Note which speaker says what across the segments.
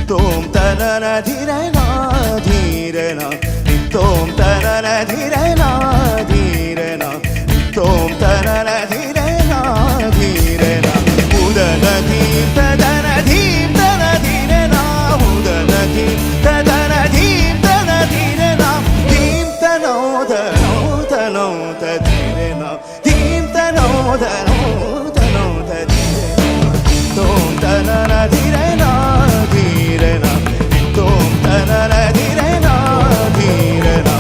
Speaker 1: తోం తనన ధిరనా ధీరనా తోం తనన ధిరనా ధీరనా తోం తనన ధిరనా ధీరనా ఉదన ధీం తదన ధీం తన ధీరనా ఉదన ధీం తదన ధీం తన ధీరనా ధీం తనోద నోద ధీరనా ధీం తనోద నోద ధీరనా తోం తనన ధిరనా ధీరనా తోం తనన ధిరనా ధీరనా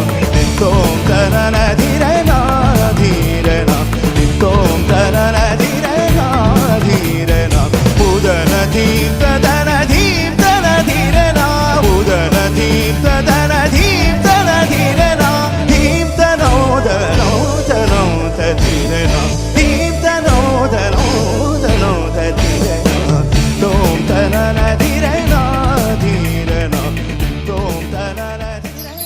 Speaker 1: తోం తనన ధిరనా ధీరనా తోం తనన ధిరనా ధీరనా ఉదన ధీం తదన ధీం తన ధీరనా ఉదన ధీం తదన ధీం తన ధీరనా ధీం తనోద నోద ధీరనా ధీం తనోద నోద ధీరనా తోం తనన ధిరనా ధీరనా తోం తనన ధిరనా.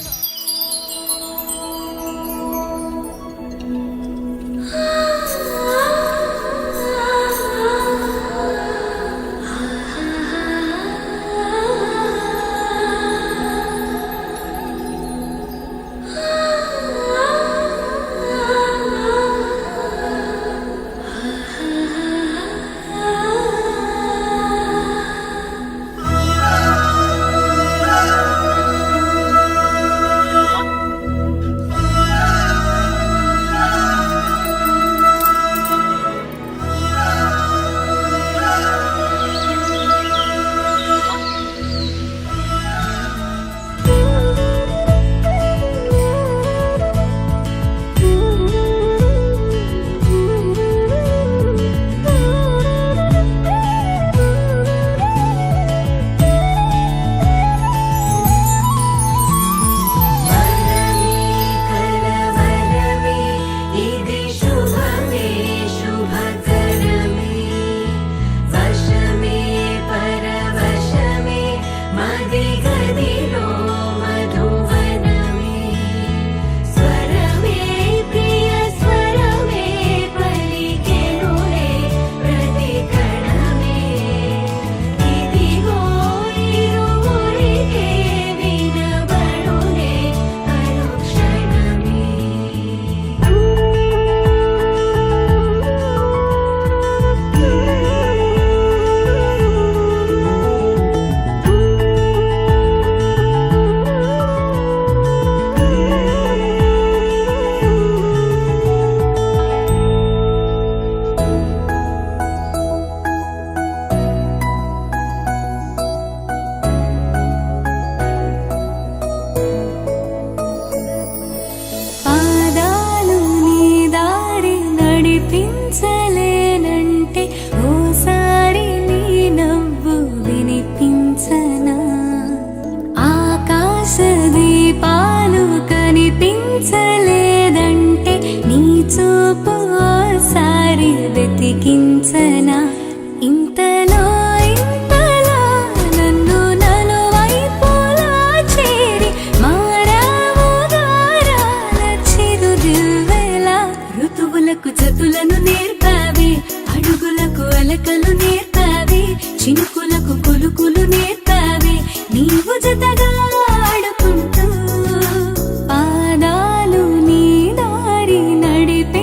Speaker 2: నడిపించలేనంటే ఓసారి నీ నవ్వు వినిపించనా ఆకాశ దీపాలు కనిపించలేదంటే నీ చూపు ఓసారి వెతికించనా ఇంతలో ఇంతలా నన్ను నలువైపులా చేరి మారావు గారాల చిరుదివ్వెలా ఋతువులకు జతులను నేర్పావే అడుగులకు అలకలు నేర్పావే చినుకులకు కులుకులు నేర్పావే నీవు జతగా ఆడుకుంటూ పాదాలు నీ దారి నడిపించలేనంటే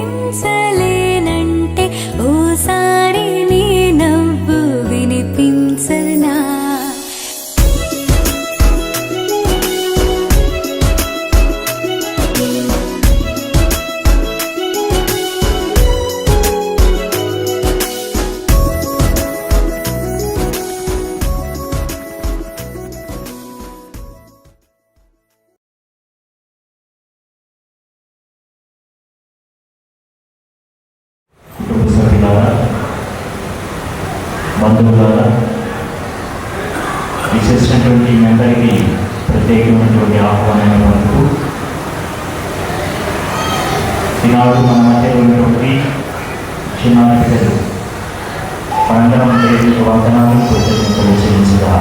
Speaker 2: ఓసారి నీ నవ్వు వినిపించనా
Speaker 3: బంధువులారా విశేషమైనటువంటి మీ అందరికీ ప్రత్యేకమైనటువంటి ఆహ్వానాన్ని పొందుతూ ఈనాడు మన మధ్య ఉన్నటువంటి చిన్నారి పిల్లలు మనందరం దేవునికి వందనాలు కృతజ్ఞతలు చెల్లించగా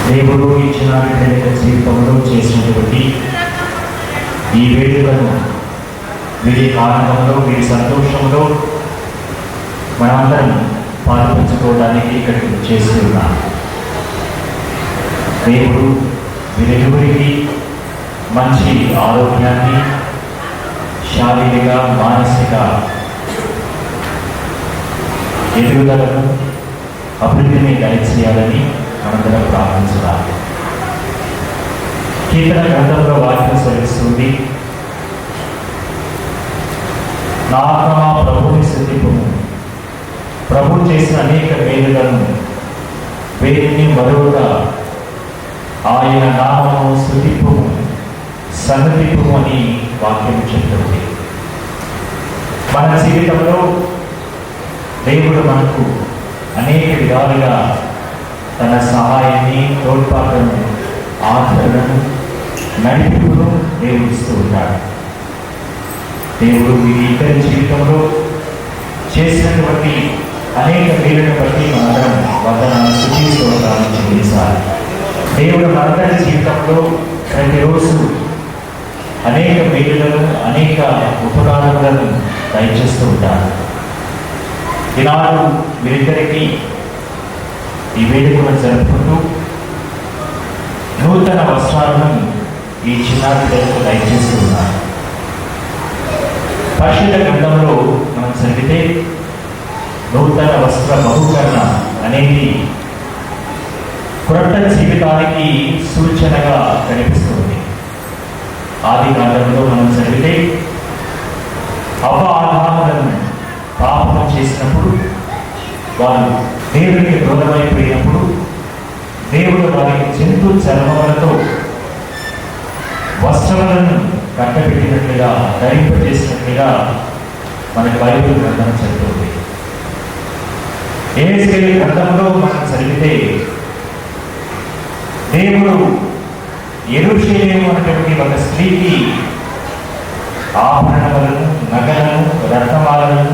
Speaker 3: దేవుడు ఈ చిన్నారి పిల్లల జీవితంలో చేసినటువంటి ఈ వేడుకను వీరి ఆనందంలో వీరి సంతోషంలో మనమందరం పాల్పంచుకోవడానికి ఇక్కడికి చేస్తున్నాం. దేవుడు వీరిరువురికి మంచి ఆరోగ్యాన్ని, శారీరక మానసిక ఎదుగుదలను, అభివృద్ధిని దయచేయాలని మనందరం ప్రార్థించున్నాం. కీర్తన గ్రంథంలో వాక్యం స్వరిస్తుంది, నా ఆత్మ ప్రభువుని స్తుతింపుము, ప్రభు చేసిన అనేక మేలులను వేదిని మరొక ఆయన నామము స్తుతింపుము, సన్నతింపుము అని వాక్యం చెప్తుంది. మన జీవితంలో దేవుడు మనకు అనేక విధాలుగా తన సహాయాన్ని, తోడ్పాటును, ఆదరణను, నడిపింపును దేవుడు ఇస్తూ ఉంటాడు. దేవుడు మీ ఇద్దరి జీవితంలో చేసినటువంటి అనేక మేలును బట్టి మనందరం వందనాలు, స్తుతి స్తోత్రాలు చెల్లించాలి. దేవుడు మనందరి జీవితంలో ప్రతిరోజు అనేక మేలులను, అనేక ఉపకారములను దయచేస్తూ ఉంటాడు. ఈనాడు వీరిద్దరికీ ఈ వేడుకను జరుపుకుంటూ నూతన వస్త్రాలను ఈ చిన్నారి బిడ్డలకు దయచేస్తూ ఉన్నారు. పరిశుద్ధ గ్రంథంలో మనం చదివితే నూతన వస్త్ర బహుకరణ అనేది క్రొత్త జీవితానికి సూచనగా కనిపిస్తుంది. ఆది కాలంలో మనం చదివితే అవ్వ ఆదాములను పాపం చేసినప్పుడు, వారు దేవునికి దూరమైపోయినప్పుడు దేవుడు వారికి జంతు చర్మములతో వస్త్రాలను కట్టబెట్టినట్లుగా, ధరింపజేసినట్లుగా మనకి బైబిల్ గ్రంథం చదువుతుంది. యెహెజ్కేలు గ్రంథంలో మనం చదివితే దేవుడు యెరూషలేము అనేటువంటి ఒక స్త్రీకి ఆభరణములను, నగలను, రత్నమాలను,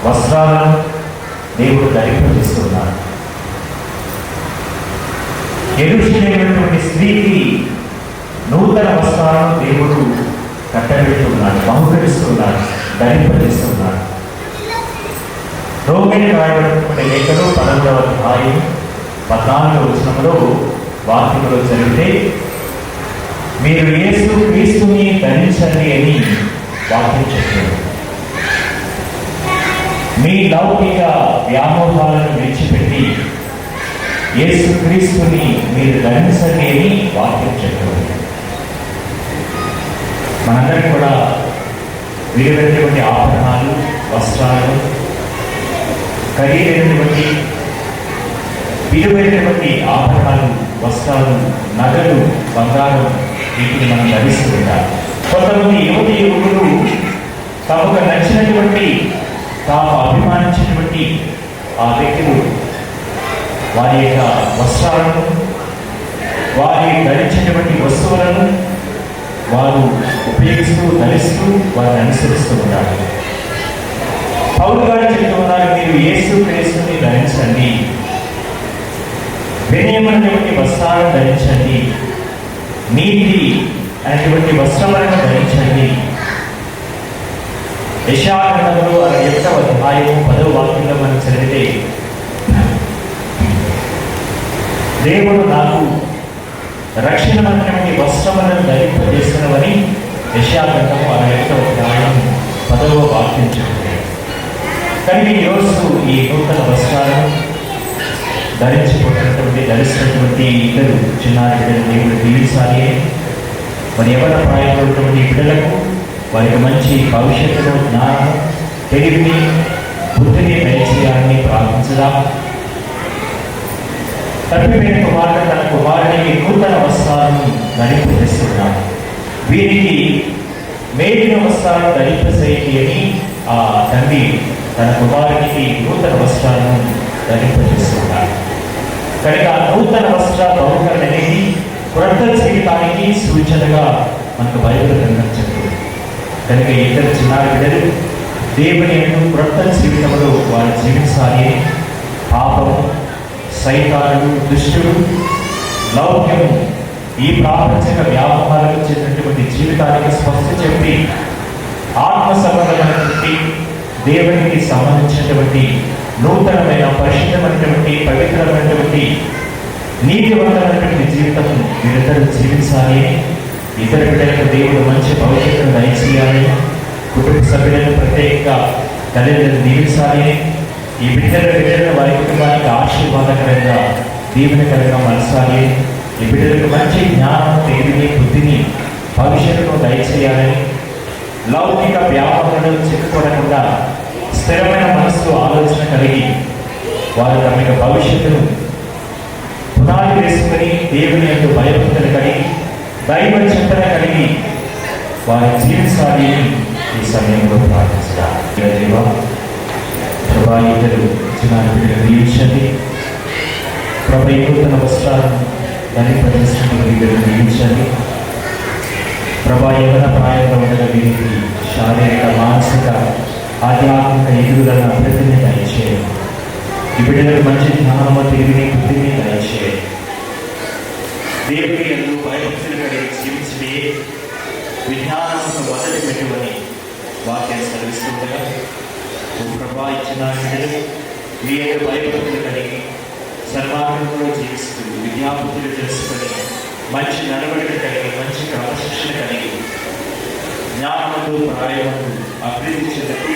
Speaker 3: వస్త్రాలను దేవుడు ధరింపజేస్తున్నాడు. యెరూషలేము అనేటువంటి స్త్రీకి నూతన వస్త్రాలను దేవుడు కట్టబెడుతున్నాడు, బహుకరిస్తున్నాడు, ధరింపజేస్తున్నాడు. రోమిలకు రాయబడినటువంటి లేఖలో 11వ అధ్యాయం 14వ వచనంలో వాక్యంలో చదివితే, మీరు యేసు క్రీస్తుని ధరించండి అని వాక్యం చెప్తారు. మీ లౌకిక వ్యామోహాలను విడిచిపెట్టి యేసు క్రీస్తుని మీరు ధరించండి అని వాక్యం చెప్తారు. మనందరికీ కూడా విలువైనటువంటి ఆభరణాలు, వస్త్రాలు, ఖరీదైనటువంటి విలువైనటువంటి ఆభరణాలు, వస్త్రాలు, నగలు, బంగారం, వీటిని మనం ధరిస్తూ ఉంటాం. కొంతమంది యువతి యువకులు తమకు నచ్చినటువంటి, తాము అభిమానించినటువంటి ఆ వ్యక్తులు వారి యొక్క వస్త్రాలను, వారి ధరించినటువంటి వస్తువులను వారు ఉపయోగిస్తూ, ధరిస్తూ, వారిని అనుసరిస్తూ ఉంటారు. పౌలు గారు చెప్తూ ఉన్నారు, మీరు యేసు క్రీస్తుని ధరించండి, వినయమైనటువంటి వస్త్రాలను ధరించండి, నీతి అనేటువంటి వస్త్రములను ధరించండి. యెషయా గ్రంథంలో 61వ అధ్యాయం 10వ వాక్యంలో మనం చదివితే, దేవుడు నాకు రక్షణమైనటువంటి వస్త్రములను ధరింపజేస్తున్నవని యెషయా గ్రంథము 61వ అధ్యాయం 10వ వాక్యం చెప్తుంది. కానీ ఈరోజు ఈ నూతన వస్త్రాలను ధరిస్తున్నటువంటి ఇద్దరు చిన్నారి బిడ్డలు దేవుడు దీవించాలి. మరి ఎవరి ప్రాయంలో ఉన్నటువంటి బిడ్డలకు వారికి మంచి భవిష్యత్తులో జ్ఞానం, తెలివిని, బుద్ధిని దయచేయాలని ప్రార్థించదా. తప్పిపోయిన కుమారుడు తన కుమారునికి నూతన వస్త్రాలను ధరింపజేస్తున్నాడు. వీరికి మేలిన వస్త్రాలను ధరింపజేయండి అని ఆ తండ్రి తన కుమారునికి నూతన వస్త్రాలను ధరింపజేస్తున్నాడు. కనుక నూతన వస్త్ర బహుకరణ అనేది క్రొత్త జీవితానికి సూచనగా మనకు బైబిల్ గ్రంథం చెప్తుంది. కనుక ఇద్దరు చిన్నారి బిడ్డలు దేవుని యొక్క క్రొత్త జీవితంలో వారు జీవించాలి. పాపము, సైతానుడు, దుష్టుడు, లౌక్యము, ఈ ప్రాపంచిక వ్యామోహాలకు చెందినటువంటి జీవితానికి స్పష్ట చెప్పి ఆత్మ సంబంధమైనటువంటి దేవునికి సంబంధించినటువంటి నూతనమైన, పరిశుద్ధమైనటువంటి, పవిత్రమైనటువంటి నీతివంతమైనటువంటి జీవితం వీరిద్దరూ జీవించాలి. ఇద్దరు బిడ్డలకు దేవుడు మంచి భవిష్యత్తును దయచేయాలి. కుటుంబ సభ్యులను ప్రత్యేకంగా తల్లిదండ్రులు దీవించాలి. ఈ బిడ్డలను వారి కుటుంబానికి ఆశీర్వాదకరంగా దీవెనకరంగా మలసాలి. ఈ బిడ్డలకు మంచి జ్ఞానం, తెలివిని, బుద్ధిని, భవిష్యత్తును దయచేయాలని, లౌకిక వ్యాపారాలను చిక్కుకోవకుండా స్థిరమైన మనసు ఆలోచన కలిగి వారు తమ యొక్క భవిష్యత్తును పునాది వేసుకొని దేవుని యొక్క భయభక్తులు కలిగి దైవ చింతన కలిగి వారు జీవించాలి అని ఈ సమయంలో ప్రార్థిస్తారు. దేవా, ప్రభా, ఇద్దరు చిన్న దీవించండి. ప్రభా, ఈ నూతన వస్త్రాలను ధరింపజేస్తున్న వీళ్ళను దీవించండి. ప్రభా, యవన ప్రాయంలో ఉండగా వీరికి శారీరక, మానసిక, ఆధ్యాత్మిక ఎదుగుదల అభివృద్ధిని దయచేయండి. ఈ బిడ్డలకు మంచి జ్ఞానము, తెలివిని, బుద్ధిని దయచేయండి. దేవుని యందు భయభక్తులు కలిగి జీవించే విజ్ఞానమును మొదలు పెట్టుకొని వాక్యం సెలవిస్తుండగా, ఓ ప్రభా, ఇచ్చిన బిడ్డలు మీ యొక్క భయభక్తులు కలిగి సన్మార్గంలో జీవిస్తూ విద్యాబుద్ధులు తెలుసుకొని మంచి నడవడిక కలిగి మంచి క్రమశిక్షణ కలిగి జ్ఞానములు, ప్రాయములు అభివృద్ధి చెందుతూ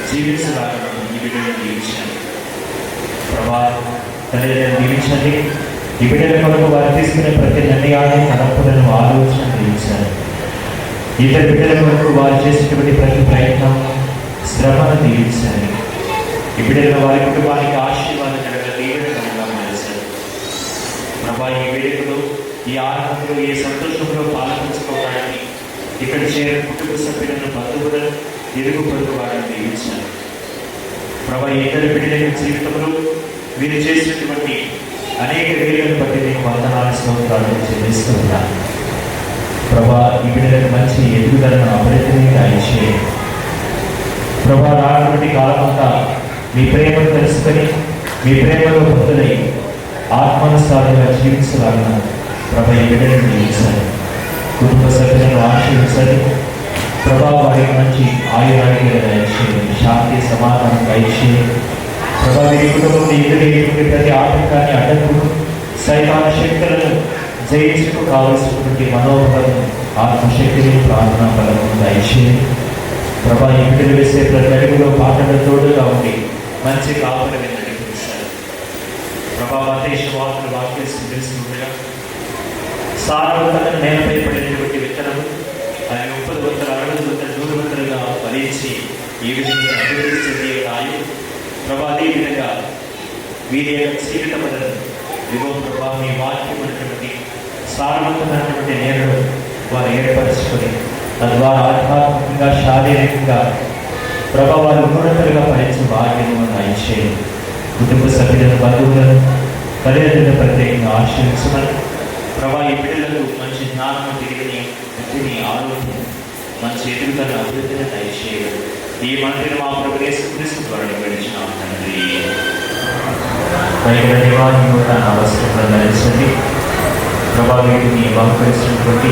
Speaker 3: జీవించడానికి ఈ బిడ్డలను దీవించండి. ప్రభా, తల్లిదండ్రులను దీవించండి. ఈ బిడ్డల కొరకు వారు తీసుకునే ప్రతి నిర్ణయాన్ని, తలంపులను, ఆలోచన దీవించండి. ఇతర బిడ్డల కొరకు వారు చేసేటువంటి ప్రతి ప్రయత్నం, శ్రమను దీవించండి. ఈ బిడ్డలను వారి కుటుంబానికి ఆశీర్వాదకరంగా దీవెనకరంగా మార్చండి. ప్రభా, ఈ వేడుకలో, ఈ ఆనందంలో, ఈ సంతోషంలో పాల్పంచుకోవడానికి ఇక్కడ చేరిన కుటుంబ సభ్యులను, బంధువులను, ఎరుగు పొరుగు వారిని దీవించండి. ప్రభా, ఇద్దరు బిడ్డల జీవితంలో వీరు చేసినటువంటి అనేక వేలను బట్టి నేను వందనాలు, స్తోత్రాలు చెల్లిస్తున్నాను. ప్రభా, ఈ బిడ్డలకు మంచి ఎదుగుదలను, అభివృద్ధిని దయచేయండి. ప్రభా, రానటువంటి కాలమంతా మీ ప్రేమను తెలుసుకొని మీ ప్రేమలో బుద్ధులై ఆత్మానుసారంగా జీవించాలన్న ప్రభా, ఈ బిడ్డలను జీవించాలి. కుటుంబ సభ్యులను ఆశీర్వదించండి. ప్రభా, వారికి మంచి ఆయురాన్ని దయచేయండి. శాంతి, సమాధానం దయచేయండి. ప్రభా, వీరి కుటుంబంలో ఎదురయ్యేటువంటి ప్రతి ఆటంకాన్ని, అడ్డంకులు, సైతాన శక్తులను జయించుకు కావలసినటువంటి మనోబలం, ఆత్మశక్తిని, ప్రార్థనా బలము దయచేయండి. ప్రభా, ఈ బిడ్డలు వేసే ప్రతి అడుగులో పాటల తోడుగా ఉండి మంచి కాపులు నడిపించారు. ప్రభా, దేశ వార్తలు వాక్యం తెలుస్తుండగా సారవంతమైన నేలపై పడినటువంటి విత్తనము అది 30 వంతులు, 60 వంతులు, 100 వంతులుగా ఫలించి ఈ విధంగా అభివృద్ధి చెందే ఆయు. ప్రభా, అదే విధంగా వీరి యొక్క జీవితములను ఇదిగో ప్రభా, మీ వాక్యం అనేటువంటి సారవంతమైనటువంటి నేలను వారు ఏర్పరచుకొని తద్వారా ఆధ్యాత్మికంగా, శారీరకంగా ప్రభా వారు ఉన్నతులుగా ఫలించే భాగ్యము దయచేయండి. కుటుంబ సభ్యులను, బంధువులను, తల్లిదండ్రులను ప్రత్యేకంగా ఆశీర్వదించమని ప్రభా, ఈ బిడ్డలకు మంచి జ్ఞానము, తెలివిని, బుద్ధిని, ఆరోగ్యం, మంచి ఎదుగుదల, అభివృద్ధిని దయచేయండి. ఈ మంత్రిని మా ప్రభు యేసుక్రీస్తు ద్వారా వేడుచున్నాము తండ్రి. పైన దేవాన్ని తన అవసరం ధరించండి. ప్రభా, వీటిని బహుకరిస్తున్నటువంటి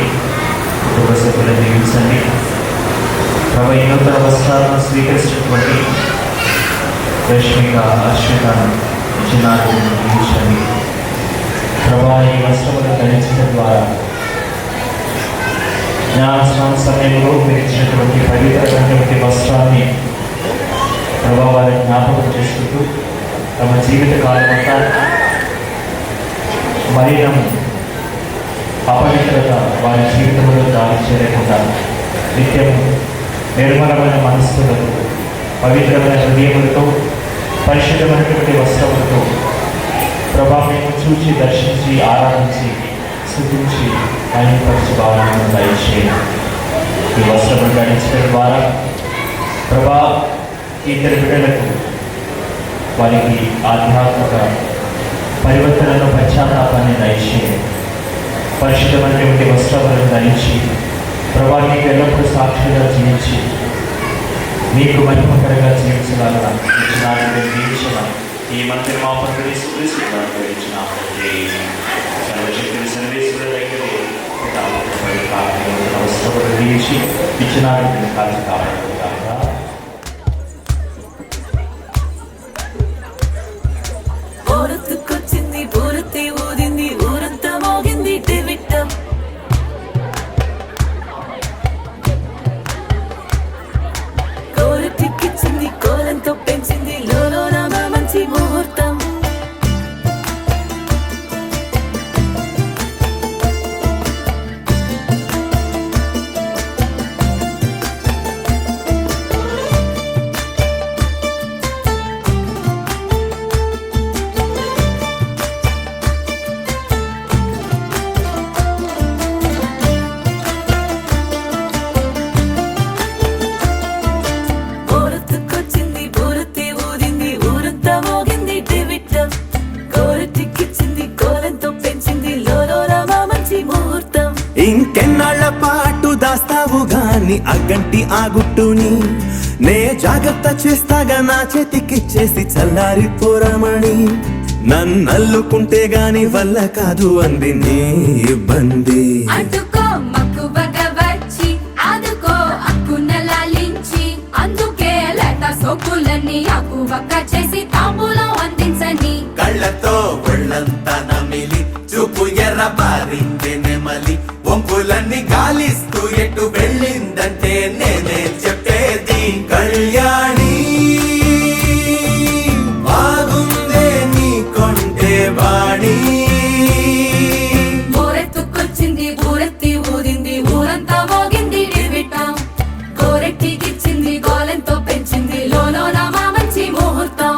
Speaker 3: కుటుంబ సభ్యులను దీవించండి. ప్రభా, ఈ నూతన వస్త్రాలను స్వీకరిస్తున్నటువంటి రష్మిక, అశ్వితను, చిన్నారులను దీవించండి. ప్రభా, ఈ వస్త్రములను ధరించడం ద్వారా జ్ఞానస్నాన సమయంలో పెరిచినటువంటి పవిత్రమైనటువంటి వస్త్రాన్ని ప్రభా వారి జ్ఞాపకం చేసుకుంటూ తమ జీవిత కాలమంతా మలినము, అపవిత్రత వారి జీవితంలో దాడి చేయకుండా నిత్యము నిర్మలమైన మనస్సులతో, పవిత్రమైన హృదయములతో, పరిశుద్ధమైనటువంటి వస్త్రములతో ప్రభా మేము చూచి, దర్శించి, ఆరాధించి, స్తుతించి, ఆయనపరిచి భావనను దయచేయండి. ఈ వస్త్రములు ధరించడం ద్వారా ప్రభా ఇద్దరు బిడ్డలకు వారికి ఆధ్యాత్మిక పరివర్తనను, పశ్చాత్తాపాన్ని దయచేయండి. పరిశుద్ధమైనటువంటి వస్త్రములను ధరించి ప్రభా నీకు ఎల్లప్పుడూ సాక్షిగా జీవించి నీకు మహిమకరంగా జీవించాలన్న ఇచ్చినాన్ని జీవించమని ఈ మంత్రి మా పండుగ సర్వశక్తులు సర్వేశ్వర దగ్గర వస్త్రములు దీవించి ఇచ్చినాన్ని కాల్చి కాపాడుకుంటారు.
Speaker 4: ఊరుతుకొచ్చింది ఊరుతి ఇంకెన్నాళ్ల పాటు దాస్తావు గాని అగ్గంటి ఆ గుట్టుని నే జాగ్రత్త చేస్తాగా నా చేతికిచ్చేసి చల్లారిపోరమణి నన్నల్లుకుంటే గాని వల్ల కాదు అంది నీ ఇబ్బంది
Speaker 2: అడ్డుకో మక్కువగా వచ్చి ఆదుకో అక్కున లాలించి అందుకే లేత సోకులన్నీ అక్కువక్క చేసి తాంబూలం అందించని
Speaker 4: కళ్ళతో ఒళ్ళంతా నమిలి చూపు ఎర్ర బారిందే నెమలి వంపులన్నీ గాలిస్తూ ఎటు వెళ్ళిందంటే నేనే చెప్పేది కళ్యాణి బాగుందే నీ కొంటే వాణి
Speaker 2: ఊరెత్తుకొచ్చింది ఊరెత్తి ఊదింది ఊరంతా మోగింది నిర్విటం గోరెట్టికిచ్చింది గోలెంతో పెంచింది లోలోన మా మంచి ముహూర్తం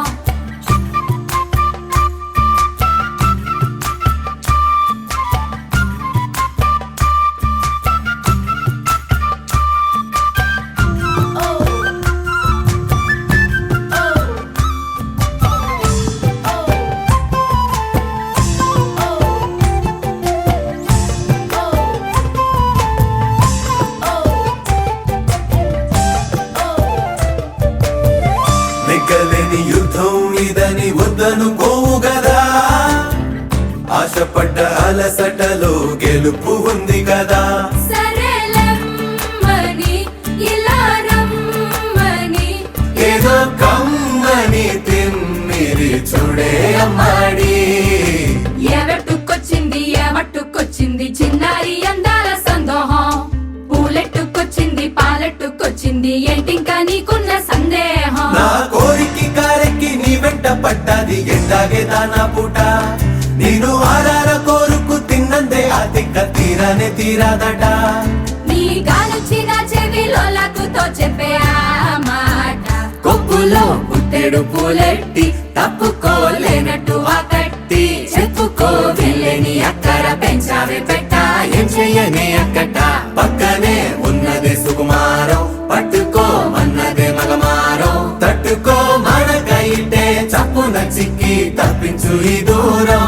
Speaker 4: నెగ్గలేని యుద్ధం ఇదని వద్దనుకోవు గదా ఆశపడ్డ అలసటలో గెలుపు ఉంది కదా
Speaker 2: సరేలమ్మని ఇలా రమ్మని
Speaker 4: ఏదో కమ్మని తిమ్మిరి చూడే అమ్మాడి
Speaker 2: ఎవట్టుకొచ్చింది ఎవట్టుకొచ్చింది చిన్నారి అందాల సందోహం పూలెట్టుకొచ్చింది పాలెట్టుకొచ్చింది ఏంటింకా నీకున్న సందేహం
Speaker 4: నా కోరికి కారెక్కి నీ వెంట పడ్డది ఎండాగే దానా పూట నేను ఆరార కోరుకు తిన్నందే ఆ తిక్క తీరానే తీరాదట
Speaker 2: నీ గాలొచ్చిన చెవిలో లకుతో చెప్పే ఆ మాట కొక్కులో పుట్టెడు పూలెట్టి తప్పుకోలేనట్టు ఆ కట్టి చెప్పుకో వెళ్ళని అక్కర పెంచావే పెట్ట ఏం చెయ్యనే అక్కట
Speaker 4: పక్కనే ఉన్నదే సుకుమారం పట్టుకో మన్నదే మగమారం తట్టుకో మనకైతే చప్పున చిక్కి తప్పించు ఈ దూరం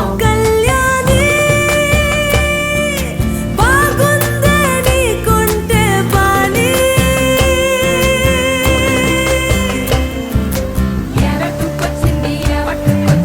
Speaker 2: ఎవట్టుకొచ్చింది ఎవట్టుకొచ్చింది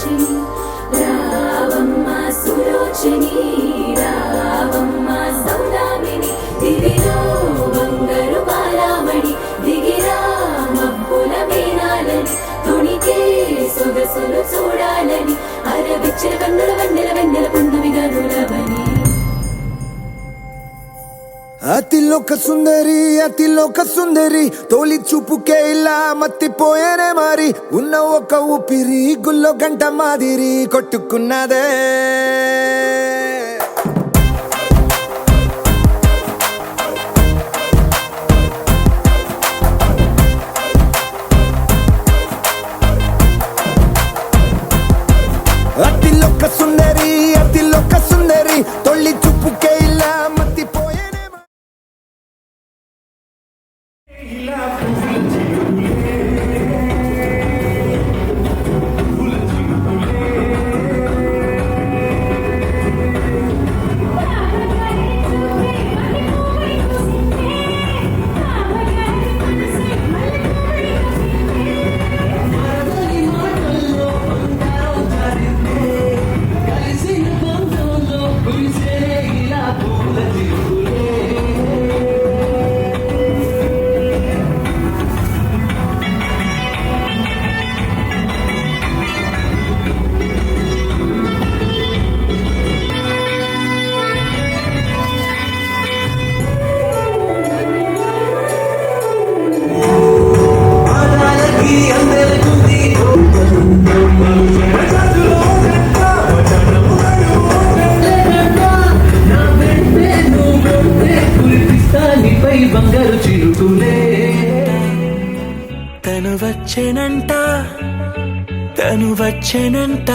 Speaker 2: కామాక్షి రావమ్మ సులోచని రావమ్మ సౌదామిని దివిలో బంగారు బాలామణి దిగిరా మబ్బుల మేనాలని తుణికే సొగసులు చూడాలని అరవిచ్చిన కన్నుల వెన్నెల వెన్నెల పున్నమిగా నులవని
Speaker 5: అతిలోక సుందరి తోలి చూపుకే ఇలా మత్తిపోయేనే మారి ఉన్న ఒక ఊపిరి గుల్లో గంట మాదిరి కొట్టుకున్నదే అతిలోక సుందరి తొలి చూపుకే ఇలా మత్తిపోయేనే
Speaker 4: బంగారు చిరుకులే తను వచ్చేనంట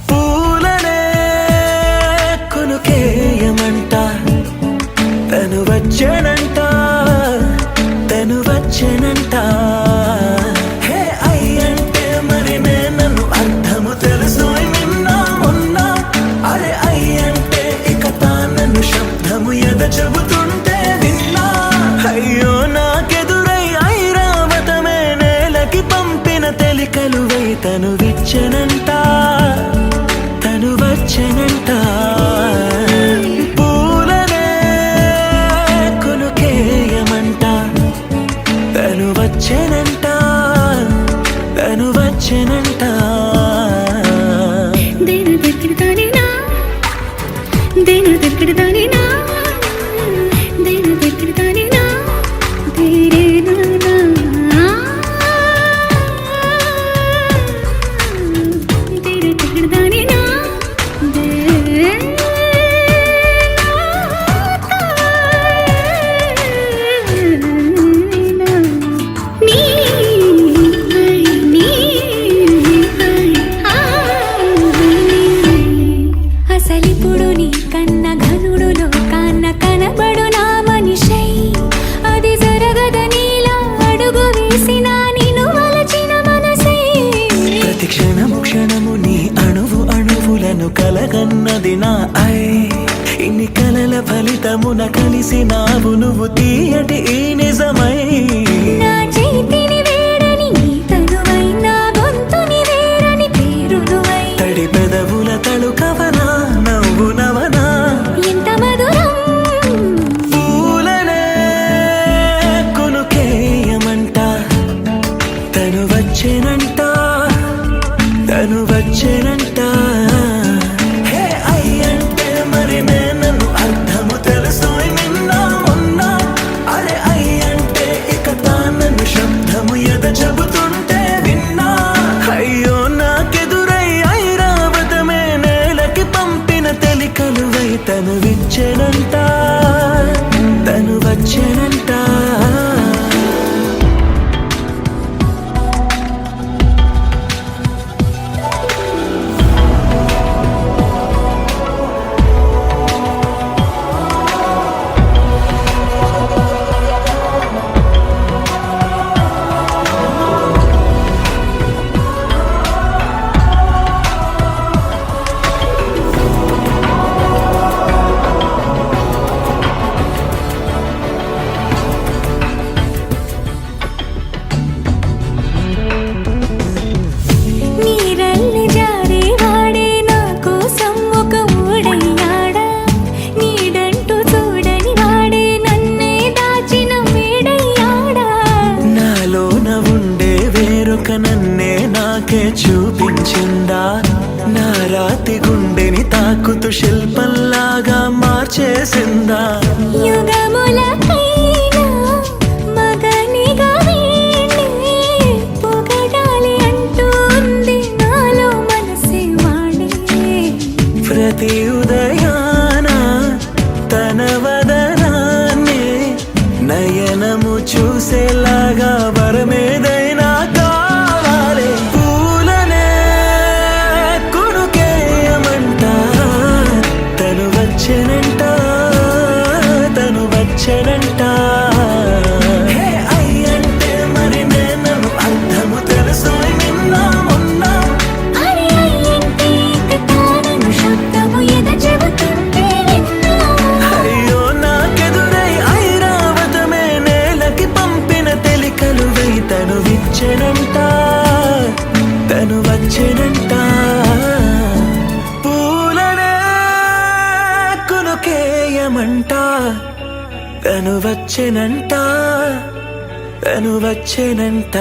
Speaker 4: పూలనే కొనుకేయమంట తను వచ్చేనంట హే అయ్యంటే మరి నన్ను అర్థము తెలుసు నిన్నా మొన్నా అరే అయ్యంటే ఇక తానన్ను శబ్దము ఎద చెబుతుంటే విన్నా అయ్యో నాకెదురై ఐరావతమే నేలకి పంపిన తెలికలువై తను వచ్చెనంట పూలనే కొనుకేయమంట తను వచ్చెనంట
Speaker 2: దేని దగ్గరదానినా దేని దగ్గరదానినా దేని దగ్గరదానినా దేరేనా
Speaker 4: మృదు శిల్పంలాగా మార్చేసిందా
Speaker 2: యుగములకైనా మగనిగా వీణ్ణి పొగడాలి అంటూంది నాలో మనసే వాడే
Speaker 4: ప్రతి ఉదయాన తన వదనాన్ని నయనము చూసేలాగా వరమేదైనా కావాలి పూలనే కొనుకేయమంట తను వచ్చెనంట తను వచ్చెనంట హే అయ్యంటే మరి నేను అర్థము తెలుసు నిన్న మొన్న
Speaker 2: అరే అయ్యంటే తానను శబ్దము ఎద చెబుతుంటే విన్నా
Speaker 4: అయ్యో నాకెదురై ఐరావతమే నేలకి పంపిన తెలికలు వెయ్యి తను విచ్చెనంట తను వచ్చెనంట పూలనే కొనుకేయమంట తను వచ్చెనంట తను వచ్చెనంట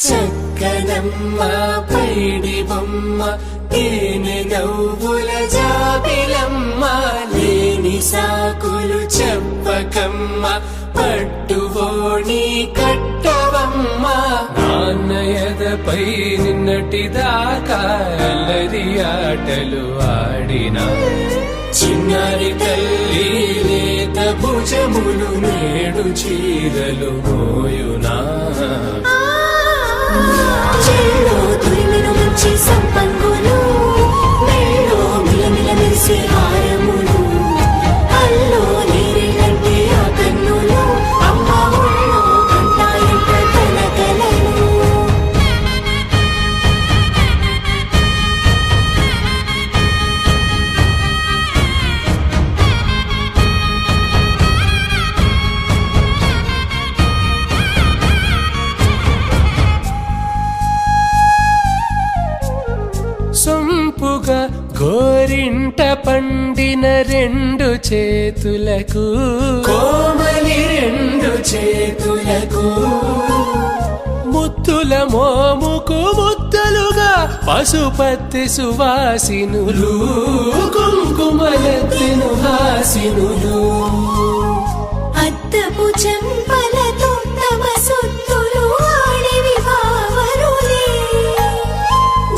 Speaker 6: చక్కనమ్మ పైడి బొమ్మ తేనె నవ్వుల జాబిలమ్మ లేని సాకులు చెప్పకమ్మ పట్టువోణి కట్టవమ్మ నాన్నయదపై నిన్నటిదాకా అల్లరి ఆటలు ఆడినా చిన్నారి తల్లి లేత భుజములు నేడు చీరలు మోయునా
Speaker 2: చెల్లో తురిమిన మంచి సంపంగులు మెళ్ళో మిలమిల మెరిసే హారములు అల్లో నీరెళ్ళంటే ఆ కన్నులు అమ్మ ఒళ్ళో కంటాయంట తన కలలు
Speaker 6: సొంపుగా గోరింట పండిన రెండు చేతులకు కోమలి రెండు చేతులకు ముత్తుల మోముకు ముద్దలుగా పశుపతి సువాసినులు కుంకుమలెత్తిను హాసినులు
Speaker 2: అద్దపు చెంపలతో తమ సొత్తులు ఆడివి భావరులే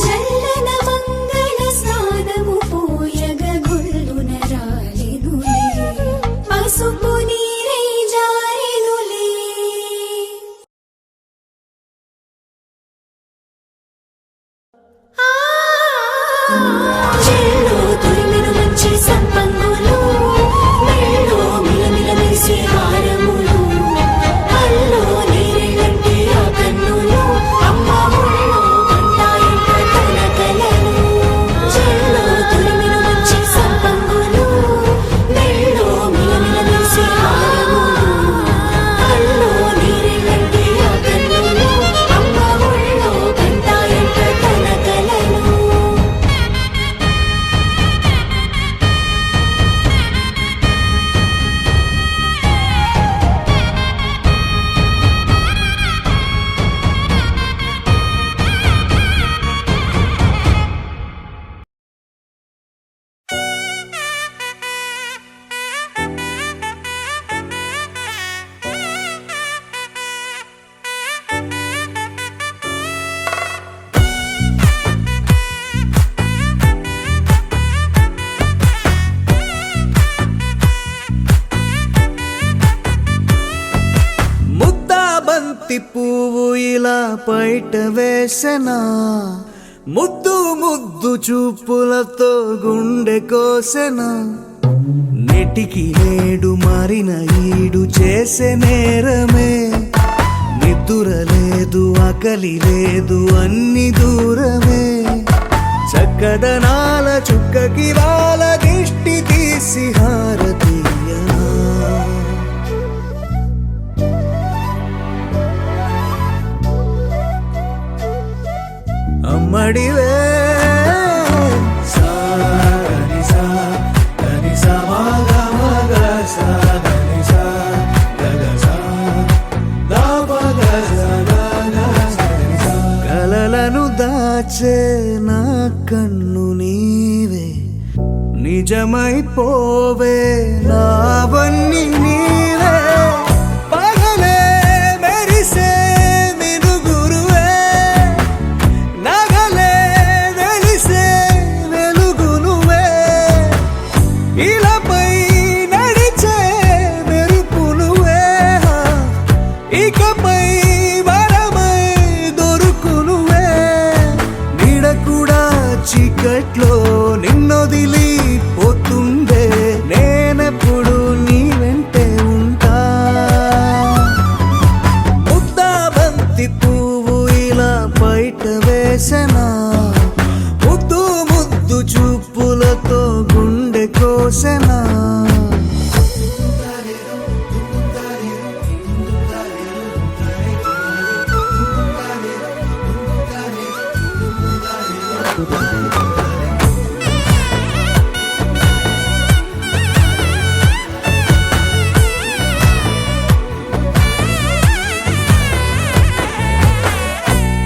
Speaker 2: జల్లన మంగళ స్నానము పోయగ గొల్లున రాలినులే పసుపు నీరై జారినులే చెల్లో తురిమిన మంచి సంపంగులు మెళ్ళో మిలమిల మెరిసే హారములు అల్లో నీరెళ్ళంటే ఆ కన్నులు అమ్మ ఒళ్ళో కంటాయంట తన కలలు చెల్లో తురిమిన మంచి సంపంగులు మెళ్ళో మిలమిల మెరిసే హారములు అల్లో నీరెళ్ళంటే ఆ కన్నులు అమ్మ ఒళ్ళో కంటాయంట తన కలలు
Speaker 4: ముద్దాబంతి పువ్వు ఇలా బయట వేసెనా ముద్దు ముద్దు చూపులతో గుండె కోసెనా నెటికి నేడు మారిన ఈడు చేసే నేరమే
Speaker 5: నిద్దుర లేదు ఆకలి లేదు అన్ని దూరమే చక్కదనాల చుక్కకి వాళ్ళ దిష్టి తీసి హారతీయనా అమ్మడివే కలలను దాచే నా కన్ను నీవే నిజమైపోవే నావన్నీ నీవే పగలే మెరిసే మినుగురువే నగలే వెలిసే వెలుగునువే ఇలాపై నడిచే మెరుపునువే ఇకపై వరమై దొరుకునువే నీడ కూడా చీకట్లో నిన్నొదిలి పోతుందే నేనెప్పుడు నీ వెంటే ఉంటా ముద్దా బంతి పువ్వు ఇలా బయట వేసెనా ముద్దు ముద్దు చూపులతో గుండె కోసెనా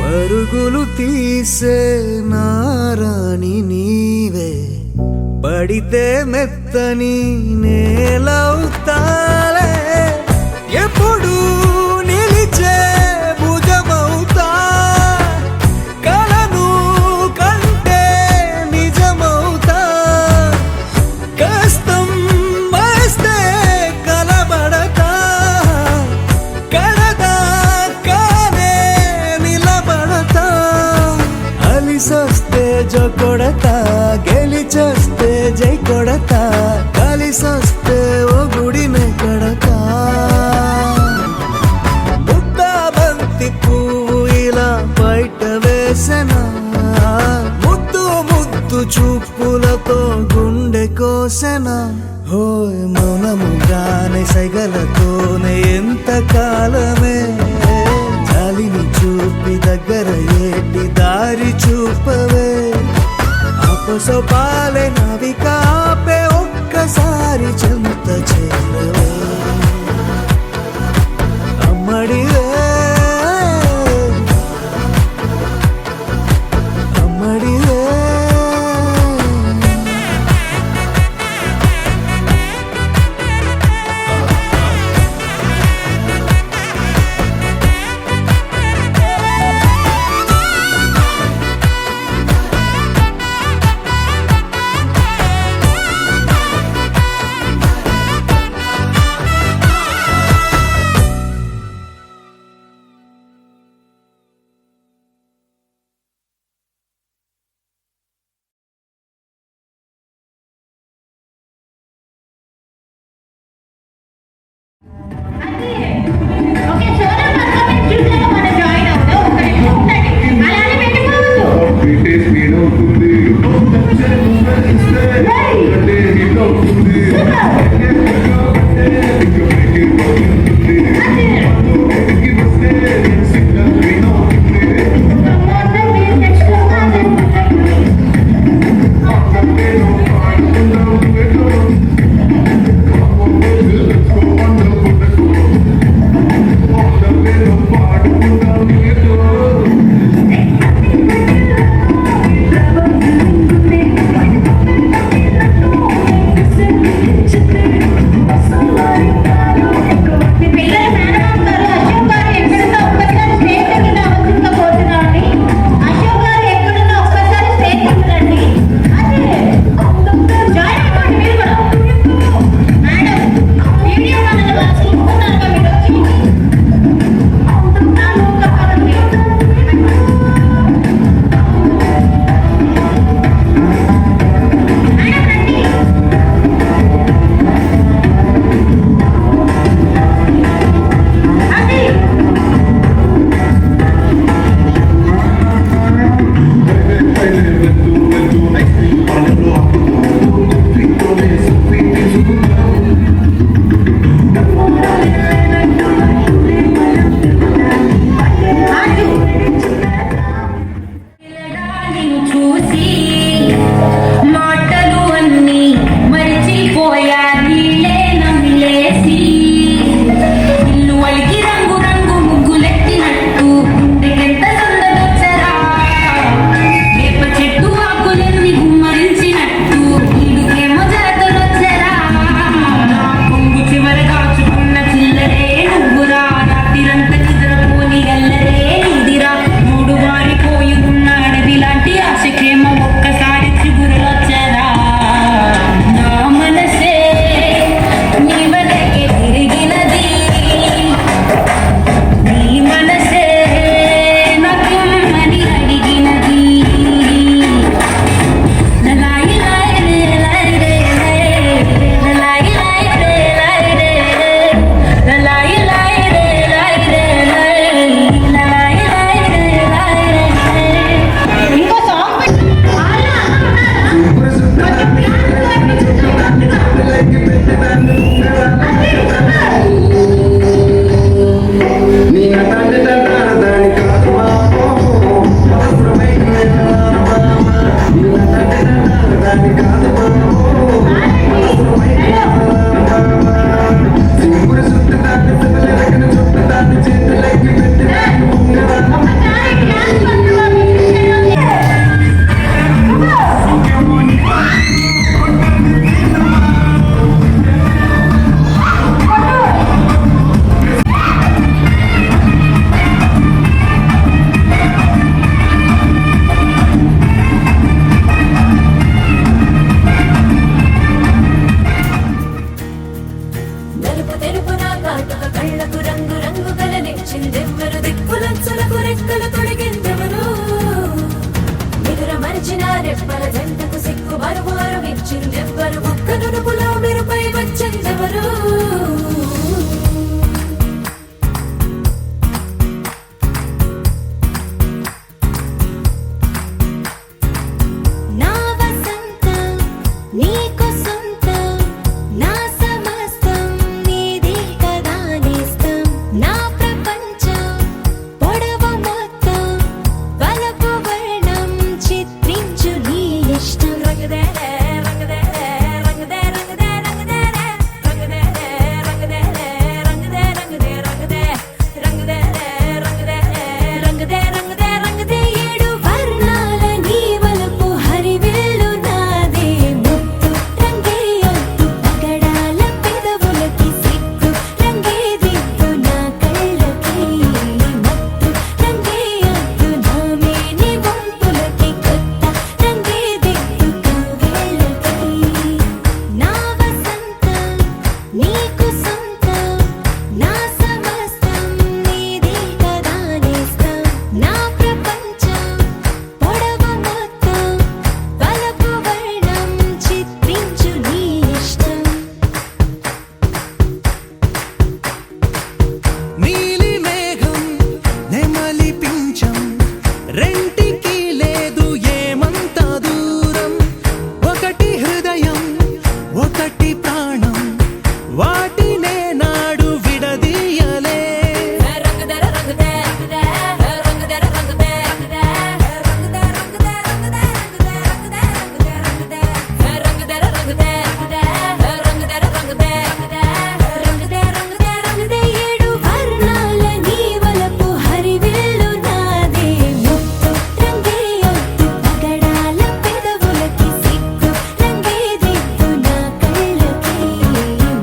Speaker 5: పరుగులు తీసే నారాణి నీవే పడితే మెత్తని నేలవుతాలే ఎప్పుడు నిలిచే భుజమవుతా కలను కంటే నిజమవుతా కష్టం వస్తే కలబడతా కడదాకానే నిలబడతా అలిసొస్తే జో కొడతా గెలిచొస్తే జై కొడతా కలిసొస్తే ఓ గుడినే కడతా ముద్దా బంతి పువ్వు ఇలా బయట వేసెనా ముద్దు ముద్దు చూపులతో గుండె కోసెనా హోయ్ మౌనముగానే సైగలతోనే ఎంత కాలమే జాలిని చూపి దగ్గర ఏటి దారి చూపవే ఆపసోపాలే నావిక ఆపే ఒక్కసారి చెంత చేరవే అమ్మడివే అమ్మడివే
Speaker 2: Chicken. వచ్చిందెవ్వరు ఒక్క నునుపులో మెరుపై వచ్చిందెవరు నా వసంతం నీకు సొంతం నా సమస్తం నీదే కదా నేస్తం నా ప్రపంచం పొడవు మొత్తం వలపు వర్ణం చిత్రించు నీ ఇష్టం రంగదే రంగదే రంగదే రంగదే రంగదే రంగదే రంగదే రంగదే రంగదే రంగదే రంగదే రంగదే రంగదే రంగదే ఏడు వర్ణాల నీ వలపు హరివిల్లు నాదే ముత్తు రంగే ఒత్తు పగడాల పెదవులకి సిగ్గు రంగే దిద్దు నా కళ్ళకి మత్తు రంగే ఒత్తు నా మేని వంపులకి కొత్త రంగే దిద్దు కవ్వేళ్ళకి నా వసంతం నీకు సొంతం నా సమస్తం నీదే కదా నేస్తం నా ప్రపంచం పొడవు మొత్తం వలపు వర్ణం చిత్రించు నీ ఇష్టం
Speaker 7: నీలి మేఘం నెమలి పించం రెంటికి లేదు ఏమంత దూరం ఒకటి హృదయం ఒకటి ప్రాణం వాటినే నాడు విడదీయలే
Speaker 2: రంగదే రంగదే రంగదే రంగదే రంగదే రంగదే రంగదే రంగదే రంగదే రంగదే రంగదే రంగదే రంగదే ఏడు వర్ణాల నీ వలపు హరివిల్లు నాదే ముత్తు రంగే ఒత్తు పగడాల పెదవులకి సిగ్గు రంగే దిద్దు నా కళ్ళకి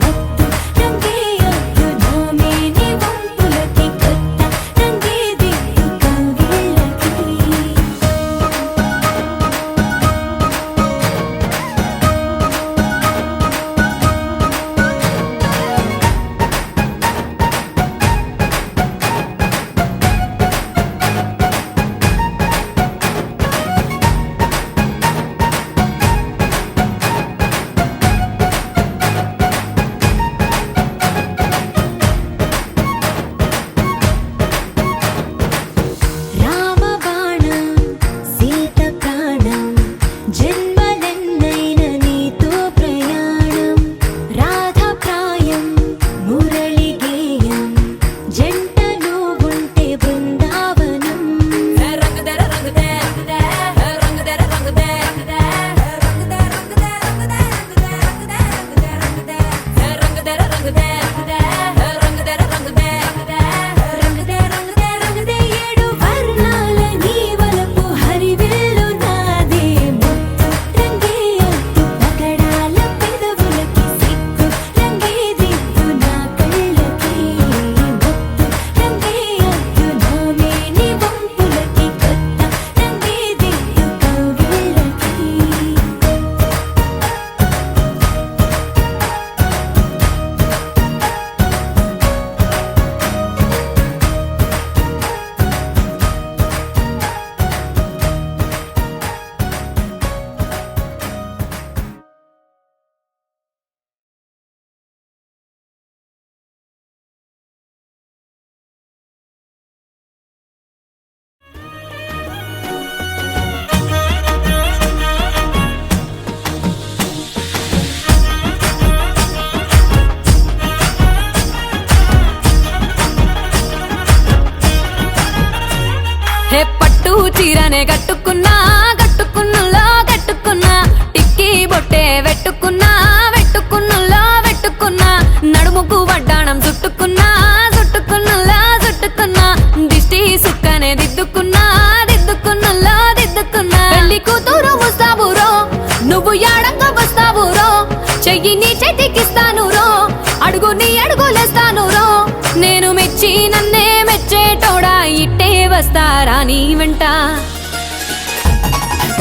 Speaker 2: మత్తు రంగే ఒత్తు నా మేని వంపులకి కొత్త రంగే దిద్దు కవ్వేళ్ళకి రామబాణం సీత ప్రాణం జన్మలెన్నైన నీతో ప్రయాణం రాధప్రాయం మురళి గేయం జంట నువ్వుంటే బృందావనం రంగదే రంగదే రంగదే రంగదే రంగదే రంగదే రంగదే రంగదే రంగదే రంగదే ఏడు వర్ణాల నీ వలపు హరివిల్లు నాదే ముత్తు రంగే ఒత్తు పగడాల పెదవులకి సిగ్గు రంగే దిద్దు నా కళ్ళకి మత్తు రంగే ఒత్తు నా మేని వంపులకి కొత్త రంగే దిద్దు కవ్వేళ్ళకి
Speaker 8: హే పట్టు చీరనే కట్టుకున్నా కట్టుకున్నులో కట్టుకున్నా టిక్కీ బొట్టే వెట్టుకున్నా వెట్టుకున్నులో వెట్టుకున్నా నడుముకు వడ్డాణం చుట్టుకున్నా చుట్టుకున్నులో చుట్టుకున్నా దిష్టి సుక్కనే దిద్దుకున్నా దిద్దుకున్నులో దిద్దుకున్నా పెళ్లి కూతురు ముస్తాబురో నువ్వు యాడంగా వస్తావురో చెయ్యి నీ చేతికిస్తాను రో అడుగు నీ అడుగులేస్తాను రో నేను మెచ్చి నన్నే మెచ్చేటోడా ఇట్టే వస్తారా నీ వెంట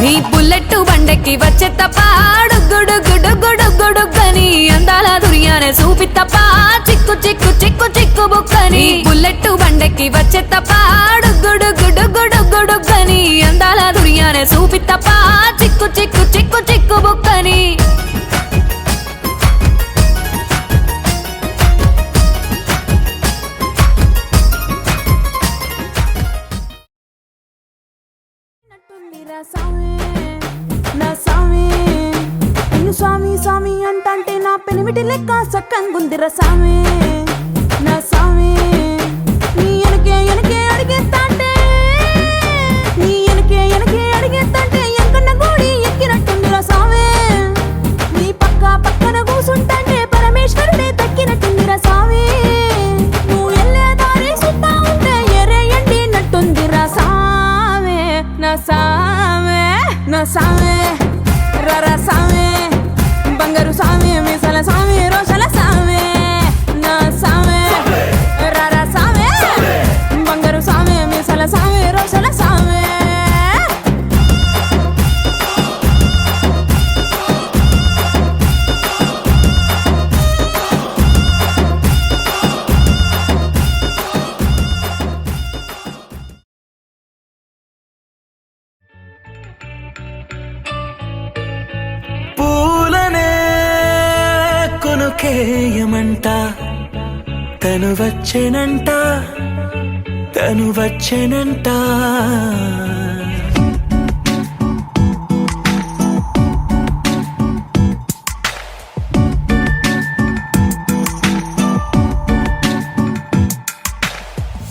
Speaker 8: నీ బుల్లెట్ బండెక్కి వచ్చే తప్ప డుగ్గుడుగ్గుడుగ్గుడుగ్గుడుగ్గని అందాల దుర్యానే చూపి తప్ప చిక్కు చిక్కు చిక్కు చిక్కు బుక్కని బుల్లెట్ బండెక్కి వచ్చే తప్ప డుగ్గుడుగ్గుడుగ్గుడుగ్గుడుగ్గని అందాల దుర్యానే చూపి తప్ప చిక్కు చిక్కు చిక్కు చిక్కు బుక్కని ఉందిరా సామి నా సామి నిన్ను స్వామి స్వామి అంటంటే నా పెనిమిటి లెక్క సక్కంగుందిరా సామి నా సామి నీ ఎనకే అడిగేస్తాంటే నీ ఎనకే అడిగేస్తాంటే ఎంకన్న గోడి ఎక్కినట్టుందిరా సామి నీ పక్కన కూసుంటాంటే పరమేశ్వరుడే తక్కినట్టుందిరా సామి నువ్వు ఎల్లే దారి సుత్తా ఉంటే ఎర్రయండి నట్టుందిరా సామి నా సామి నా సామి రర సామి బంగారు సామి మీసల సామి రోషల సామి నా సామి రర సామి బంగారు సామి మీసల సామి రోషల సామి
Speaker 7: పూలనే కొనుకేయమంట తను వచ్చెనంట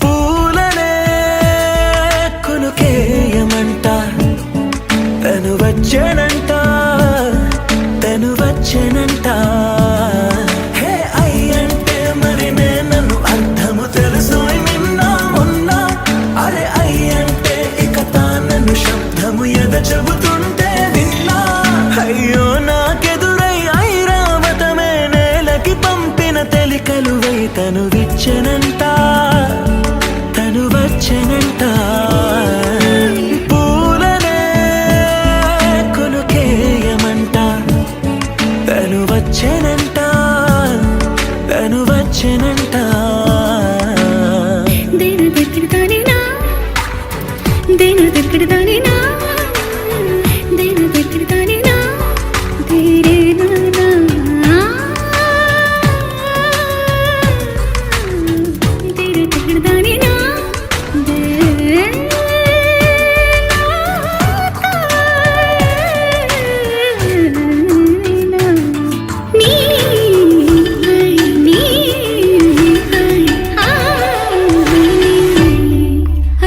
Speaker 7: పూలనే కొనుకేయమంట తను వచ్చెనంట హే అయ్యంటే మరి నన్ను అర్థము తెలుసు నిన్న మొన్న అరే అయ్యంటే ఇక తానను శబ్దము ఎద చెబుతుంటే విన్నా అయ్యో నాకెదురై ఐరావతమే నేలకి పంపిన తెలికలువై తను వచ్చెనంట పూలనే కొనుకేయమంట తను వచ్చెనంట
Speaker 2: దేను దగ్గరదానినా దేను దగ్గరదానినా దేను దగ్గరదానినా తీరే నానా దేను దగ్గరదానినా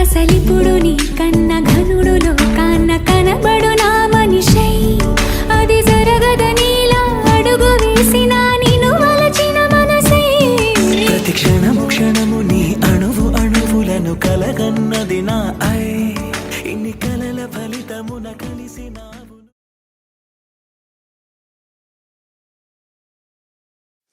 Speaker 8: అసలిప్పుడు నీ కన్న ఘనుడులో కాన్న కనబడు నా మనిషై అది జరగదనిలా అడుగు వేసిన నిన్ను వలచిన మనసై
Speaker 7: ప్రతి క్షణము నీ అణువులను కలగన్నది నా ఇన్ని కలల ఫలితమున కలిసినావు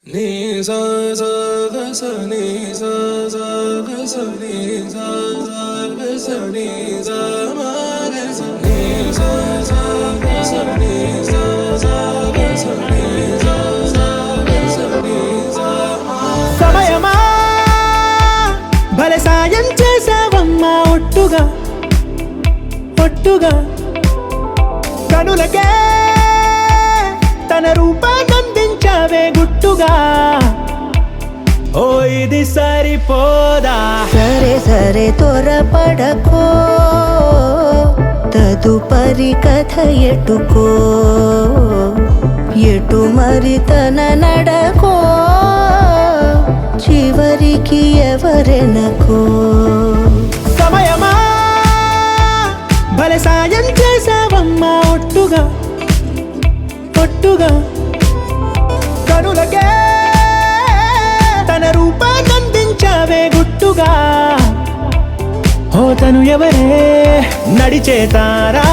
Speaker 6: నీ సా సా గ స నీ సా సా గ స నీ సా సా గ స నీ సా మా గ స నీ సా సా గ స నీ సా సా గ స నీ సా సా గ స నీ సా మా
Speaker 7: సమయమా భలే సాయం చేసావమ్మా ఒట్టుగా కనులకే తన రూపాన్నందించావే గుట్టుగా ఓ ఇది సరిపోదా
Speaker 9: సరే త్వరపడకో తదుపరి కథ ఎటు మరి తన నడకో చివరికి ఎవరెనకో
Speaker 7: సమయమా భలే సాయం చేసావమ్మా ఒట్టుగా కనులకే తన రూపాన్నందించావే గుట్టుగా ఓ తను ఎవరే నడిచే తారా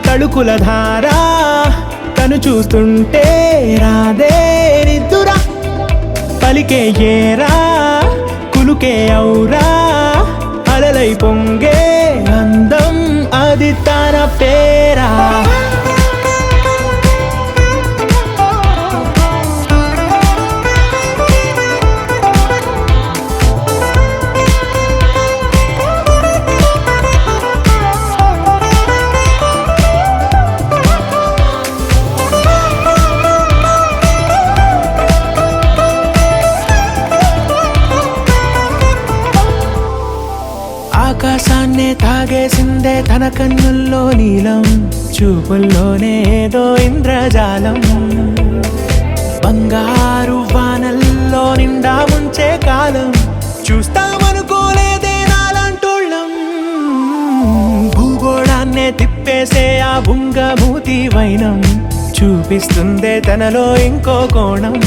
Speaker 7: తళుకుల ధారా తను చూస్తుంటే రాదే నిద్దురా పలికే ఏరా కులుకే ఔరా అలలై పొంగే అందం అది తన పేరా ఆకాశాన్నే తాగేసిందే తన కన్నుల్లో నీలం, చూపుల్లోనే ఏదో ఇంద్రజాలం. బంగారు వానల్లో నిండా ముంచే కాలం, చూస్తామనుకోలేదే నాలాంటోళ్ళం. భూగోళాన్నే తిప్పేసే ఆ బుంగమూతి వైనం, చూపిస్తుందే తనలో ఇంకో కోణం.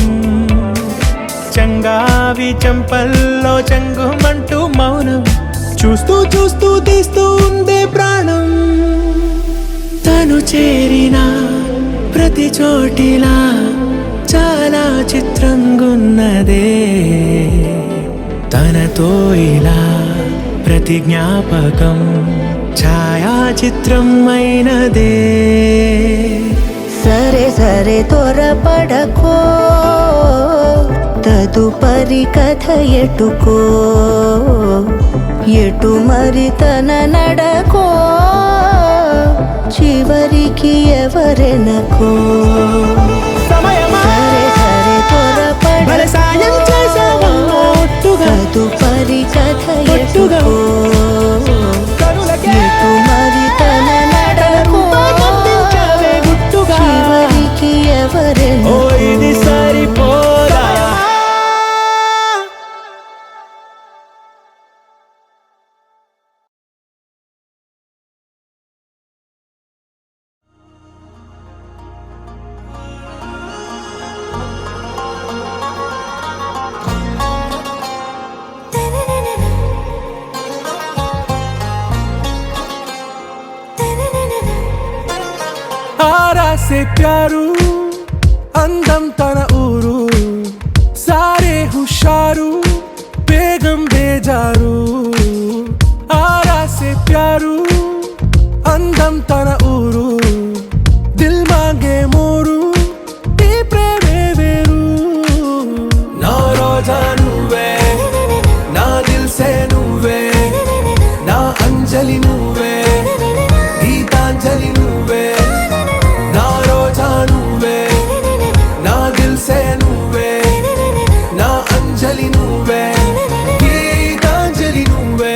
Speaker 7: చంగావి చంపల్లో చంగుమంటూ మౌనం, చూస్తూ చూస్తూ తీస్తూ ఉందే ప్రాణం. తను చేరిన ప్రతి చోటిలా చాలా చిత్రంగున్నదే, తనతో ఇలా ప్రతి జ్ఞాపకం ఛాయాచిత్రం అయినదే.
Speaker 9: సరే సరే త్వరపడకో, తదుపరి కథ ఎటుకో, ఎటు మరి తన నడకో, చివరికి ఎవరెనకో. సరే సరే త్వరపడకో, తదుపరి కథ ఎటుకో, ఎటు మరి తన నడకో, చివరికి ఎవరెనకో.
Speaker 6: ఆరాసే ప్యారు అందం తన ఊరు, సారే హుషారు బేగం బేజారు. ఆరాసే ప్యారు అందం తన ఊరు, దిల్ మాంగే మోరు ఈ ప్రేమే వేరు. నా రోజా నువ్వే, నా దిల్ సే నువ్వే, నా అంజలి నువ్వే, గీతాంజలి నువ్వే. నా రోజా నువ్వే, నా దిల్ సే నువ్వే, నా అంజలి నువ్వే, గీతాంజలి నువ్వే.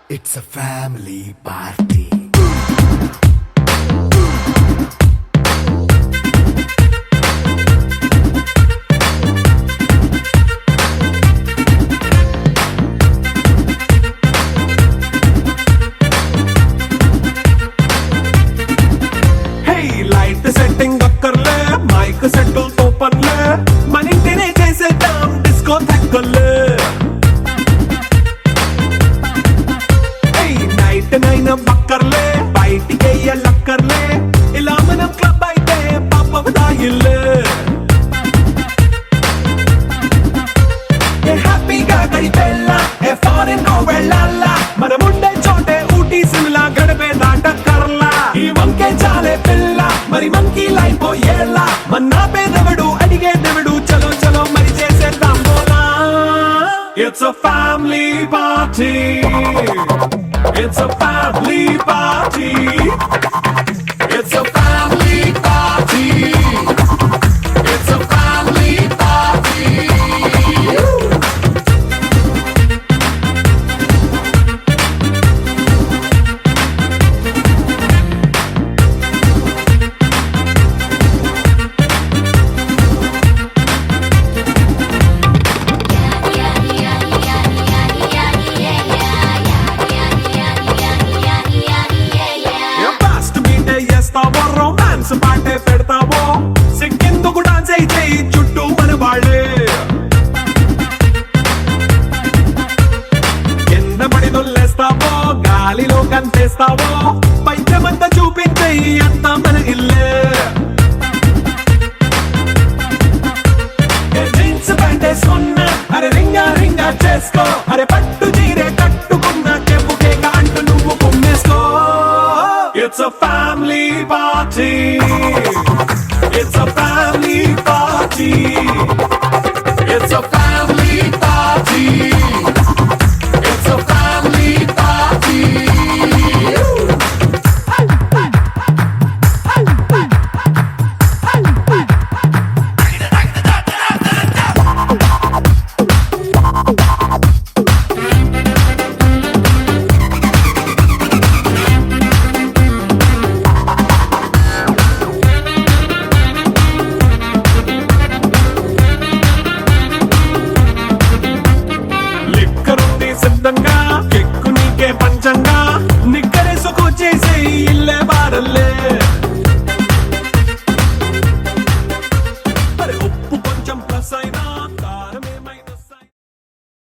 Speaker 5: It's a family party.
Speaker 6: Light setting అక్కర్లే మైక్ సెట్టు తో పర్లే మన ఇంటినే చేసేద్దాం డిస్కో థక్కర్లే నైట్ నైన్ బక్కర్లే బయటికి వెయ్యలక్కర్లే ఇలా మనం క్లబ్ అయితే పాపం దాయిల్లే హ్యాపీగా గడిపెళ్ళా ఏ ఫారెన్ కో వెళ్ళాలా మనం ఉండే చోటే ఊటీ సిమ్లా గడిపే దాటక్కర్లా ఈ వంకే చాలే పిల్ల మరి మంకీ లైఫ్ ఏళ్ళ మన్నా పేదవడు అడిగేదెవడు చలో చలో మరి చేసేద్దాం బోలా it's a family party it's a family party it's a family party it's a family party romance పాటే పెడతావో సిక్కిందుకు డాన్స్ అయితే చుట్టూ మన వాళ్ళే కింద పడి దొల్లేస్తావో గాలిలో కంతేస్తావో పైద్యమంతా చూపించే అంతా మన ఇల్లే జీన్స్ ప్యాంటేసుకున్నా అరే రింగా రింగా చేసుకో అరే పట్టు చీరే కట్టుకున్న చెప్పుకే అంటూ నువ్వు కుమ్మేసుకో It's a family party. It's a family party. It's a family party.